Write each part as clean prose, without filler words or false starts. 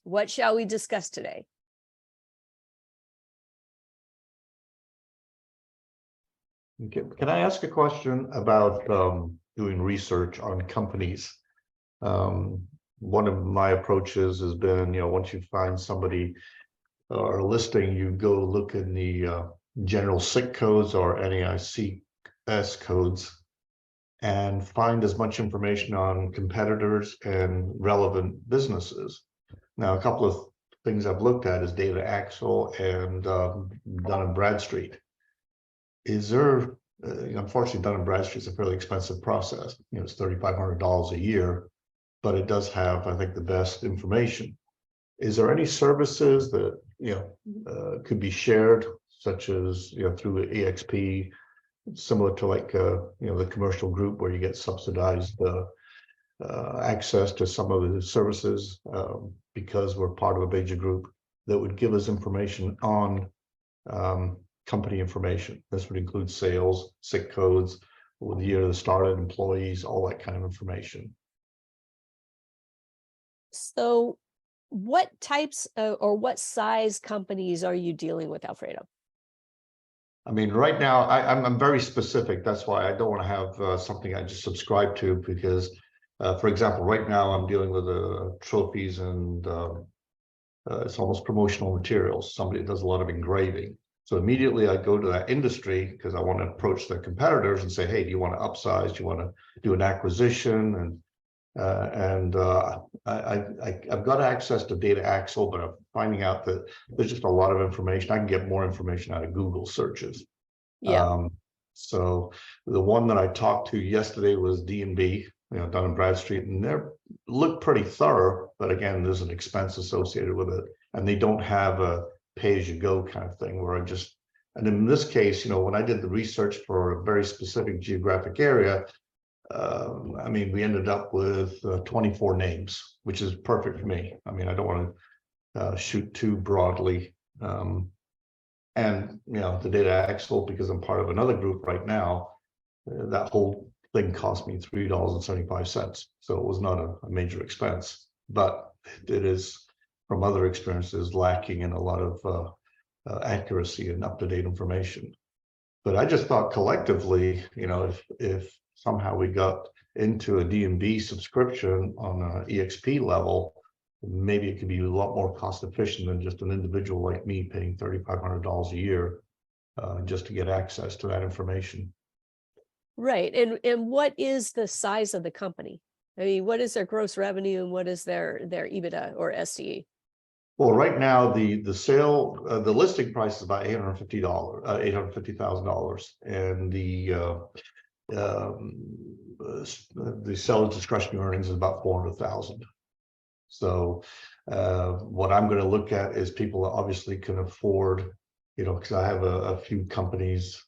What shall we discuss today? Okay. Can I ask a question about doing research on companies? One of my approaches has been, once you find somebody or a listing, you go look in the general SIC codes or NAICS codes and find as much information on competitors and relevant businesses. Now, a couple of things I've looked at is Data Axle and Dun & Bradstreet. Is there, unfortunately, Dun & Bradstreet is a fairly expensive process. It's $3,500 a year, but it does have, I think, the best information. Is there any services that could be shared, such as through EXP, similar to like the commercial group where you get subsidized access to some of the services because we're part of a major group that would give us information on company information? This would include sales, SIC codes, the year they started, employees, all that kind of information. So what types or what size companies are you dealing with, Alfredo? I mean, right now, I'm very specific. That's why I don't want to have something I just subscribe to, because, for example, right now I'm dealing with trophies and it's almost promotional materials. Somebody does a lot of engraving. So immediately I go to that industry because I want to approach the competitors and say, hey, do you want to upsize? Do you want to do an acquisition? I've got access to Data Axle, but I'm finding out that there's just a lot of information. I can get more information out of Google searches. Yeah. So the one that I talked to yesterday was D&B, Dun & Bradstreet, and they look pretty thorough, but again, there's an expense associated with it, and they don't have a pay-as-you-go kind of thing where and in this case, when I did the research for a very specific geographic area, I mean, we ended up with 24 names, which is perfect for me. I mean, I don't want to shoot too broadly. And, the Data Axle, because I'm part of another group right now, that whole thing cost me $3.75. So it was not a major expense, but it is, from other experiences, lacking in a lot of accuracy and up-to-date information. But I just thought collectively, if somehow we got into a D&B subscription on an EXP level, maybe it could be a lot more cost efficient than just an individual like me paying $3,500 a year just to get access to that information. Right. And what is the size of the company? I mean, what is their gross revenue and what is their EBITDA or SDE? Well, right now the listing price is about $850,000, and the seller's discretionary earnings is about $400,000. So what I'm going to look at is people that obviously can afford, because I have a few companies,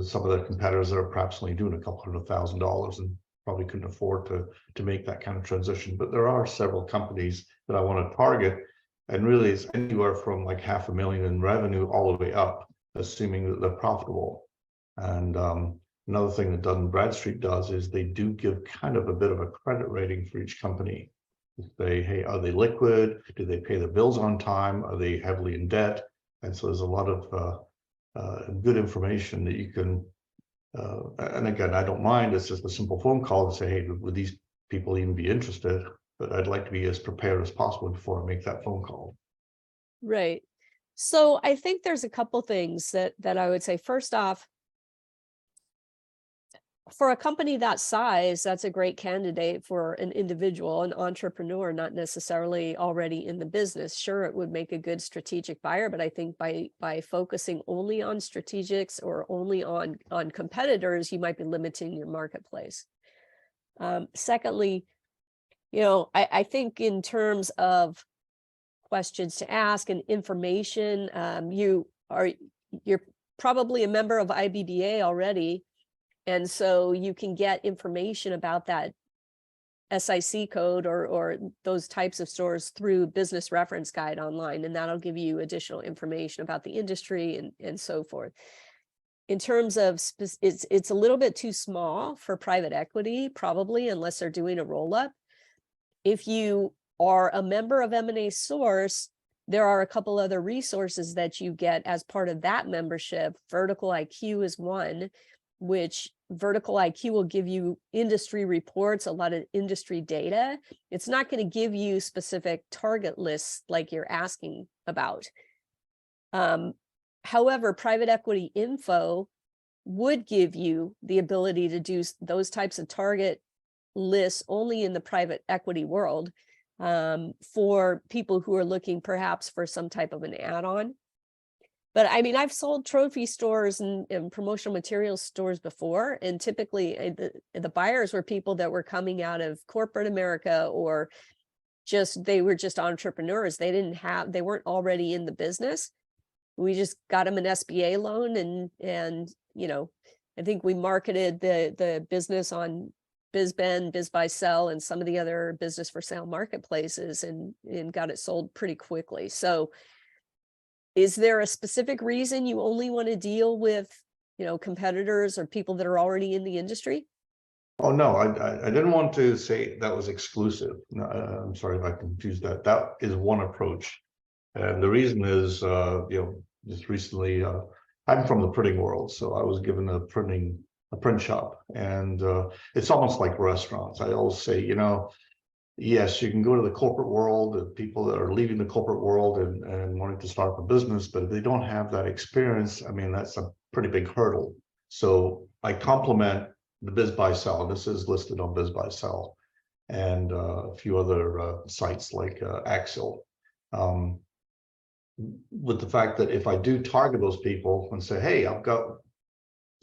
some of the competitors that are perhaps only doing a couple $100,000 and probably couldn't afford to make that kind of transition. But there are several companies that I want to target, and really it's anywhere from like $500,000 in revenue all the way up, assuming that they're profitable. And another thing that Dun & Bradstreet does is they do give kind of a bit of a credit rating for each company. Say, hey, are they liquid? Do they pay their bills on time? Are they heavily in debt? And so there's a lot of good information that you can, and again, I don't mind. It's just a simple phone call to say, hey, would these people even be interested? But I'd like to be as prepared as possible before I make that phone call. Right. So I think there's a couple things that I would say. First off, for a company that size, that's a great candidate for an individual, an entrepreneur, not necessarily already in the business. Sure, it would make a good strategic buyer, but I think by focusing only on strategics or only on competitors, you might be limiting your marketplace. Secondly, I think in terms of questions to ask and information, you're probably a member of IBBA already. And so you can get information about that SIC code or those types of stores through Business Reference Guide online, and that'll give you additional information about the industry and so forth. In terms of, it's a little bit too small for private equity, probably, unless they're doing a roll-up. If you are a member of M&A Source, there are a couple other resources that you get as part of that membership. Vertical IQ is one, which Vertical IQ will give you industry reports, a lot of industry data. It's not going to give you specific target lists like you're asking about. However, private equity info would give you the ability to do those types of target lists only in the private equity world, for people who are looking perhaps for some type of an add-on. But I mean, I've sold trophy stores and promotional materials stores before, and typically the buyers were people that were coming out of corporate America, or they were just entrepreneurs. They weren't already in the business. We just got them an SBA loan, and I think we marketed the business on BizBen, BizBuySell, and some of the other business for sale marketplaces, and got it sold pretty quickly. So is there a specific reason you only want to deal with, competitors or people that are already in the industry? Oh, no, I didn't want to say that was exclusive. No, I'm sorry if I confused that. That is one approach. And the reason is, just recently, I'm from the printing world, so I was given a print shop, and it's almost like restaurants. I always say, yes, you can go to the corporate world, the people that are leaving the corporate world and wanting to start a business, but if they don't have that experience, I mean, that's a pretty big hurdle. So I complement the BizBuySell. This is listed on BizBuySell and a few other sites like Axel. With the fact that if I do target those people and say, hey, I've got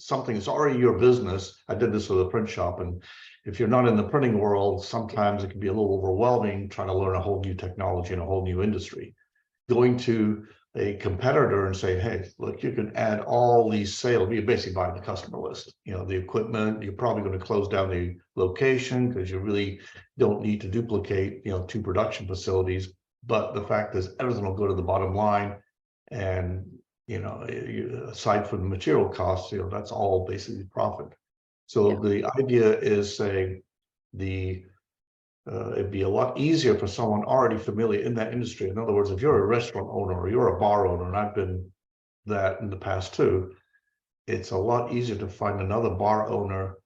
something that's already your business. I did this with a print shop, and if you're not in the printing world, sometimes it can be a little overwhelming trying to learn a whole new technology in a whole new industry. Going to a competitor and say, hey, look, you can add all these sales. You're basically buying the customer list, the equipment. You're probably going to close down the location because you really don't need to duplicate, 2 production facilities. But the fact is, everything will go to the bottom line, and aside from the material costs, that's all basically profit. So the idea is saying it'd be a lot easier for someone already familiar in that industry. In other words, if you're a restaurant owner or you're a bar owner, and I've been that in the past too, it's a lot easier to find another bar owner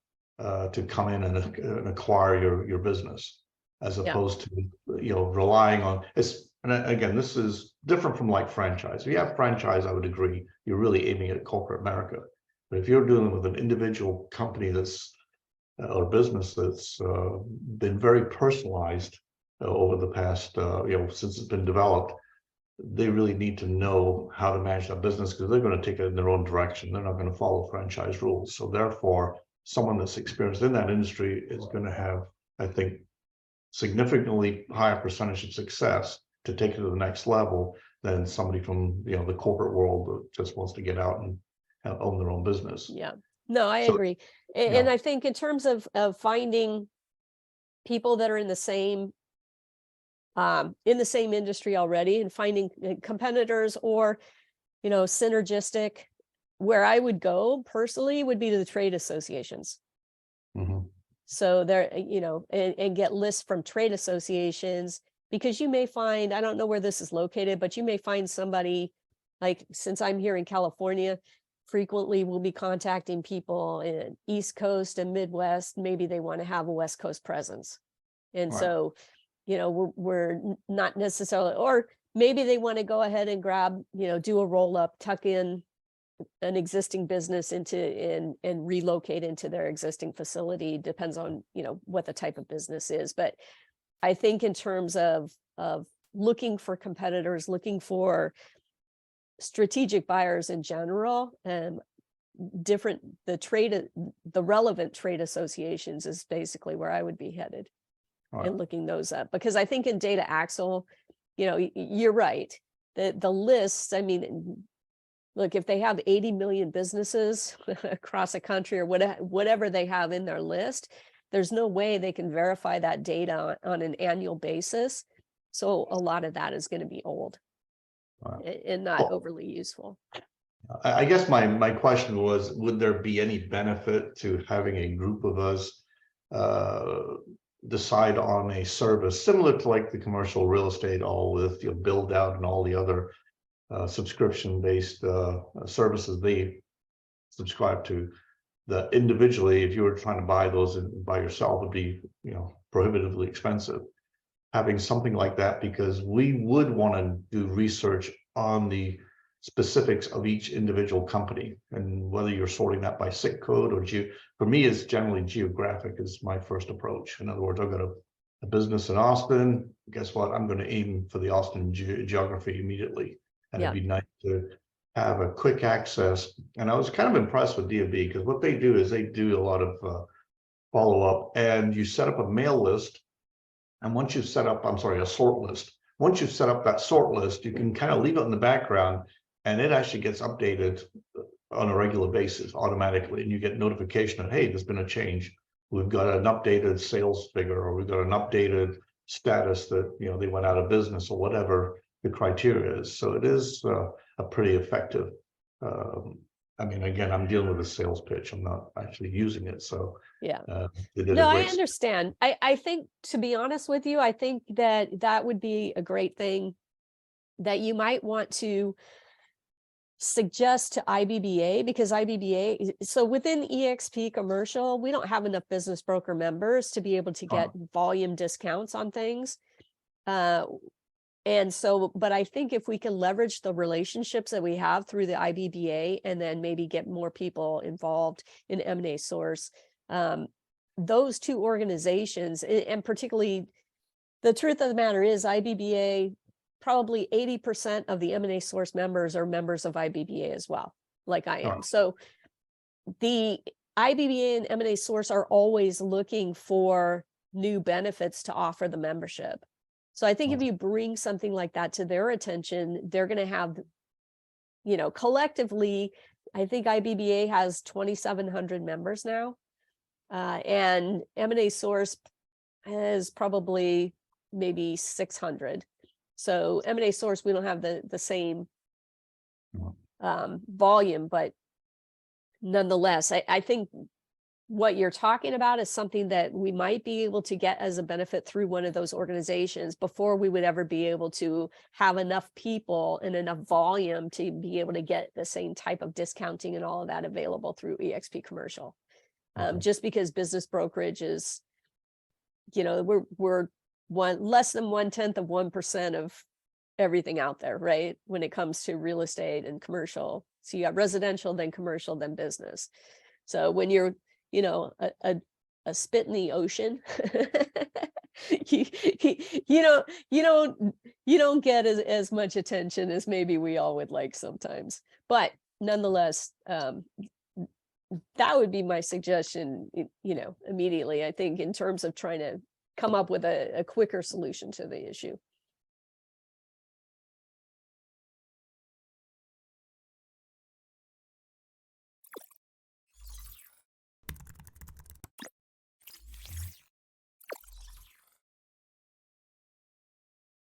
to come in and acquire your business, as opposed to relying on it's. And again, this is different from like franchise. If you have franchise, I would agree, you're really aiming at corporate America. But if you're dealing with an individual company that's or business that's been very personalized over the past, since it's been developed, they really need to know how to manage that business, because they're going to take it in their own direction. They're not going to follow franchise rules. So therefore, someone that's experienced in that industry is going to have, I think, significantly higher percentage of success to take it to the next level than somebody from the corporate world that just wants to get out and own their own business. Yeah, no, I agree. And I think in terms of finding people that are in the same industry already, and finding competitors or synergistic, where I would go personally would be to the trade associations. Mm-hmm. So there, and get lists from trade associations, because you may find, I don't know where this is located, but you may find somebody, like, since I'm here in California, frequently we'll be contacting people in East Coast and Midwest. Maybe they want to have a West Coast presence. And so, we're not necessarily, or maybe they want to go ahead and grab, do a roll up, tuck in an existing business into and relocate into their existing facility. Depends on, what the type of business is. But I think in terms of looking for competitors, looking for strategic buyers in general, the relevant trade associations is basically where I would be headed, and looking those up. Because I think in Data Axle, you're right. The lists, I mean, look, if they have 80 million businesses across a country, or whatever they have in their list, there's no way they can verify that data on an annual basis. So a lot of that is going to be old and not overly useful. I guess my question was, would there be any benefit to having a group of us decide on a service similar to like the commercial real estate, all with your build out and all the other subscription based services they subscribe to. The individually, if you were trying to buy those by yourself, would be, prohibitively expensive. Having something like that, because we would want to do research on the specifics of each individual company, and whether you're sorting that by SIC code or for me, it's generally geographic is my first approach. In other words, I've got a business in Austin. Guess what? I'm going to aim for the Austin geography immediately, and Yeah. it'd be nice to have a quick access. And I was kind of impressed with DMV, because what they do is they do a lot of follow-up, and you set up a mail list. And once you've set up, I'm sorry, a sort list. Once you've set up that sort list, you can kind of leave it in the background, and it actually gets updated on a regular basis automatically. And you get notification that, hey, there's been a change. We've got an updated sales figure, or we've got an updated status that, they went out of business, or whatever the criteria is. So it is a pretty effective. I mean, again, I'm dealing with a sales pitch. I'm not actually using it. So Yeah. they did No, a I great. understand. I think, to be honest with you, I think that would be a great thing that you might want to suggest to IBBA, because IBBA, so within EXP commercial, we don't have enough business broker members to be able to get volume discounts on things. And so, but I think if we can leverage the relationships that we have through the IBBA, and then maybe get more people involved in M&A Source, those two organizations, and particularly, the truth of the matter is IBBA, probably 80% of the M&A Source members are members of IBBA as well, like I am. So the IBBA and M&A Source are always looking for new benefits to offer the membership. So I think if you bring something like that to their attention, they're going to have, collectively, I think IBBA has 2,700 members now. And M&A Source has probably maybe 600. So M&A Source, we don't have the same volume, but nonetheless, I think what you're talking about is something that we might be able to get as a benefit through one of those organizations before we would ever be able to have enough people and enough volume to be able to get the same type of discounting and all of that available through EXP commercial. Just because business brokerage is, we're less than 1/10 of 1% of everything out there, right? When it comes to real estate and commercial. So you got residential, then commercial, then business. So when you're, a spit in the ocean, you don't get as much attention as maybe we all would like sometimes. But nonetheless, that would be my suggestion, immediately, I think, in terms of trying to come up with a quicker solution to the issue.